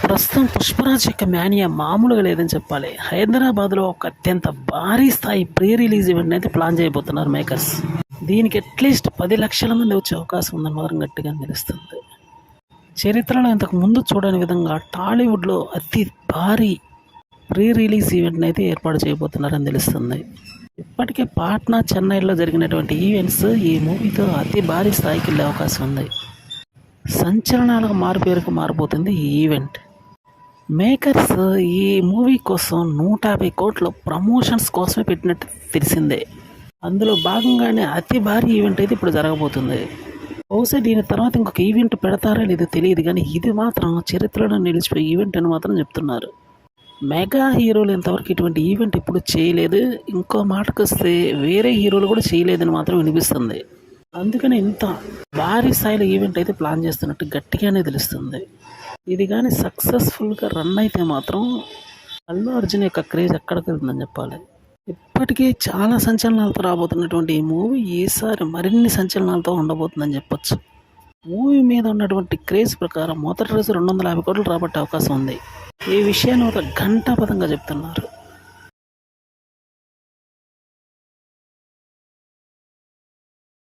ప్రస్తుతం పుష్పరాజ్ యొక్క మేనియా మామూలుగా లేదని చెప్పాలి. హైదరాబాద్లో ఒక అత్యంత భారీ స్థాయి ప్రీ రిలీజ్ ఈవెంట్ అయితే ప్లాన్ చేయబోతున్నారు మేకర్స్. దీనికి అట్లీస్ట్ 10 లక్షల మంది వచ్చే అవకాశం ఉందని మాత్రం గట్టిగా తెలుస్తుంది. చరిత్రలో ఇంతకు ముందు చూడని విధంగా టాలీవుడ్లో అతి భారీ ప్రీ రిలీజ్ ఈవెంట్ని అయితే ఏర్పాటు చేయబోతున్నారని తెలుస్తుంది. ఇప్పటికే పాట్నా, చెన్నైలో జరిగినటువంటి ఈవెంట్స్ ఈ మూవీతో అతి భారీ స్థాయికి వెళ్ళే అవకాశం ఉంది. సంచలనాలకు మారుపేరుకు మారిపోతుంది ఈ ఈవెంట్. మేకర్స్ ఈ మూవీ కోసం 150 కోట్ల ప్రమోషన్స్ కోసమే పెట్టినట్టు తెలిసిందే. అందులో భాగంగానే అతి భారీ ఈవెంట్ అయితే ఇప్పుడు జరగబోతుంది. బహుశా దీని తర్వాత ఇంకొక ఈవెంట్ పెడతారో లేదో తెలియదు, కానీ ఇది మాత్రం చరిత్రలో నిలిచిపోయే ఈవెంట్ అని మాత్రం చెప్తున్నారు. మెగా హీరోలు ఇంతవరకు ఇటువంటి ఈవెంట్ ఇప్పుడు చేయలేదు. ఇంకో మాటకు వస్తే వేరే హీరోలు కూడా చేయలేదని మాత్రం వినిపిస్తుంది. అందుకని ఇంత భారీ స్థాయిలో ఈవెంట్ అయితే ప్లాన్ చేస్తున్నట్టు గట్టిగానే తెలుస్తుంది. ఇది కానీ సక్సెస్ఫుల్గా రన్ అయితే మాత్రం అల్లు అర్జున్ యొక్క క్రేజ్ ఎక్కడికి వెళ్తుందని చెప్పాలి. ఇప్పటికీ చాలా సంచలనాలతో రాబోతున్నటువంటి ఈ మూవీ ఈసారి మరిన్ని సంచలనాలతో ఉండబోతుందని చెప్పొచ్చు. మూవీ మీద ఉన్నటువంటి క్రేజ్ ప్రకారం మొదటి రోజు 250 కోట్లు రాబట్టే అవకాశం ఉంది. ఈ విషయాన్ని ఒక ఘంటాపథంగా చెప్తున్నారు.